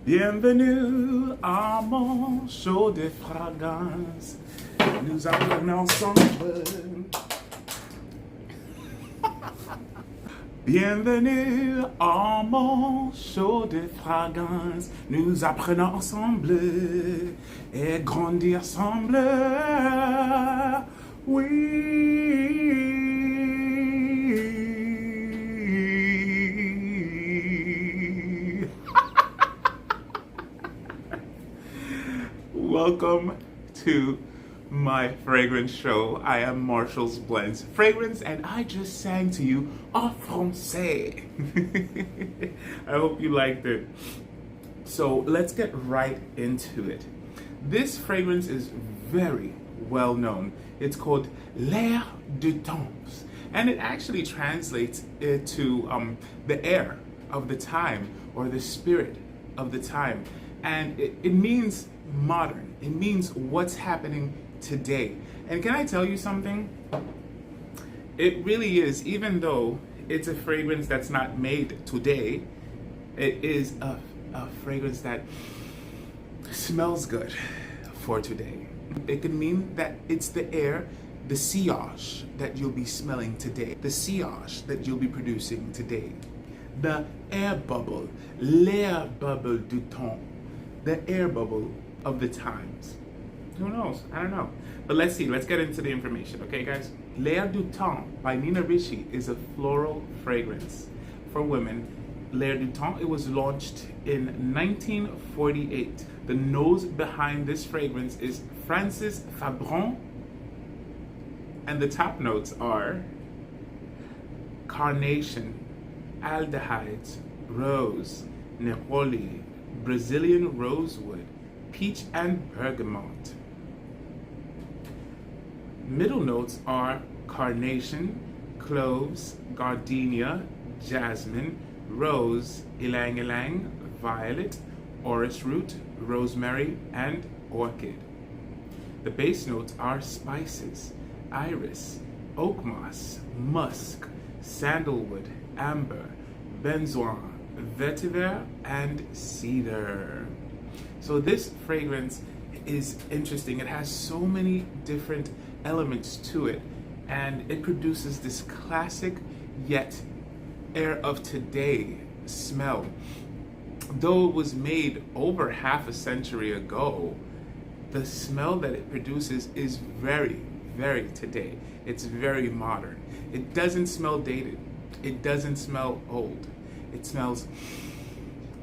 Bienvenue à mon show de fragrance. Nous allons ensemble. Bienvenue à mon show de fragrance. Nous apprenons ensemble et grandir ensemble. Oui. Welcome to my fragrance show. I am Marshall's Blends Fragrance, and I just sang to you en français. I hope you liked it. So let's get right into it. This fragrance is very well known. It's called L'air du temps, and it actually translates to the air of the time, or the spirit of the time. And it means modern. It means what's happening today. And can I tell you something? It really is, even though it's a fragrance that's not made today, it is a fragrance that smells good for today. It can mean that it's the air, the sillage that you'll be smelling today, the sillage that you'll be producing today, the air bubble, l'air bubble du temps, the air bubble of the times. Who knows? I don't know. But let's see. Let's get into the information, okay, guys? L'air du temps by Nina Ricci is a floral fragrance for women. L'air du temps, it was launched in 1948. The nose behind this fragrance is Francis Fabron, and the top notes are carnation, aldehydes, rose, neroli, Brazilian rosewood, peach and bergamot. Middle notes are carnation, cloves, gardenia, jasmine, rose, ylang ylang, violet, orris root, rosemary, and orchid. The base notes are spices, iris, oak moss, musk, sandalwood, amber, benzoin, vetiver, and cedar. So this fragrance is interesting. It has so many different elements to it, and it produces this classic yet air of today smell. Though it was made over half a century ago, the smell that it produces is very, very today. It's very modern. It doesn't smell dated. It doesn't smell old. It smells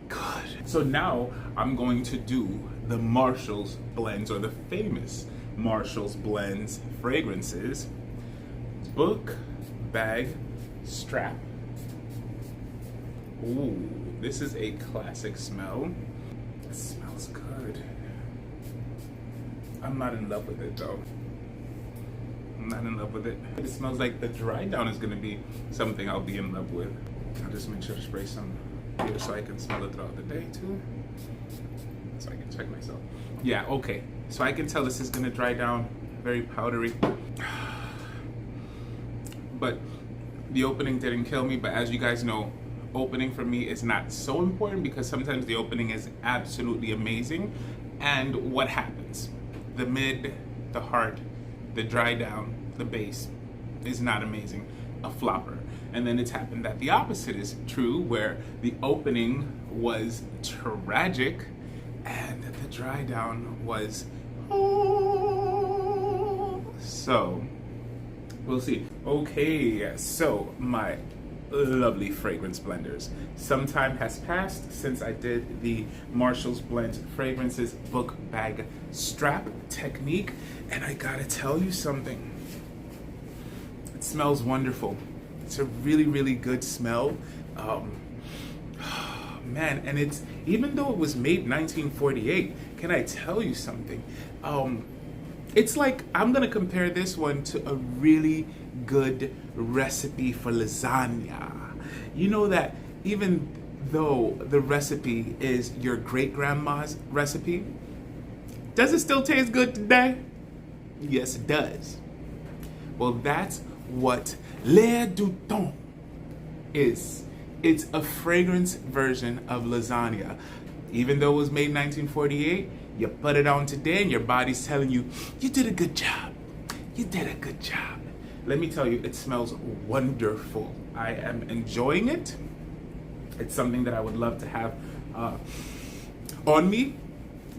good. So now I'm going to do the Marshall's Blends, or the famous Marshall's Blends fragrances. Book, bag, strap. Ooh, this is a classic smell. It smells good. I'm not in love with it though. I'm not in love with it. It smells like the dry down is gonna be something I'll be in love with. I'll just make sure to spray some here so I can smell it throughout the day too. So I can check myself. Yeah, okay. So I can tell this is gonna dry down, very powdery. But the opening didn't kill me, but as you guys know, opening for me is not so important, because sometimes the opening is absolutely amazing. And what happens? The mid, the heart, the dry down, the base is not amazing, a flopper. And then it's happened that the opposite is true, where the opening was tragic and the dry down was so we'll see. Okay, so my lovely fragrance blenders, some time has passed since I did the Marshall's Blends fragrances book bag strap technique, and I gotta tell you something. It smells wonderful. It's a really, really good smell. Man, and it's, even though it was made 1948, can I tell you something? It's like, I'm gonna compare this one to a really good recipe for lasagna. You know that even though the recipe is your great-grandma's recipe, does it still taste good today? Yes, it does. Well, that's what L'air du temps is. It's a fragrance version of lasagna. Even though it was made in 1948, you put it on today and your body's telling you, you did a good job. You did a good job. Let me tell you, it smells wonderful. I am enjoying it. It's something that I would love to have on me.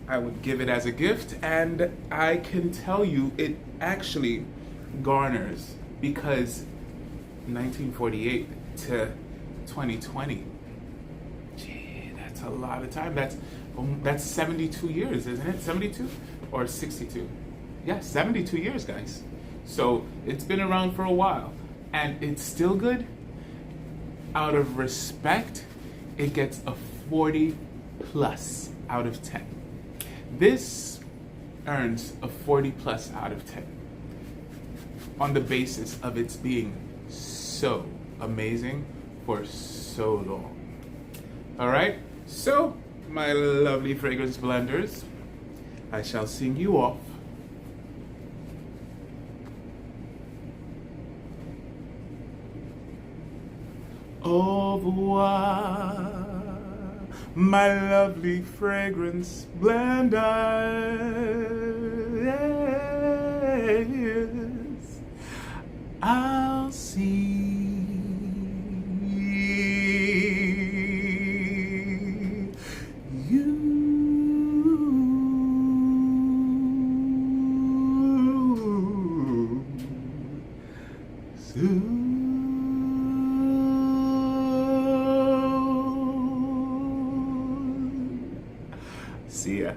I would give it as a gift, and I can tell you it actually garners, because 1948 to 2020, gee, that's a lot of time. That's 72 years, isn't it? 72 or 62? Yeah, 72 years, guys. So it's been around for a while, and it's still good. Out of respect, it gets a 40 plus out of 10. This earns a 40 plus out of 10 on the basis of its being so amazing for so long. All right, so my lovely fragrance blenders, I shall sing you off. Au revoir, my lovely fragrance blenders. I'll see you soon. See ya.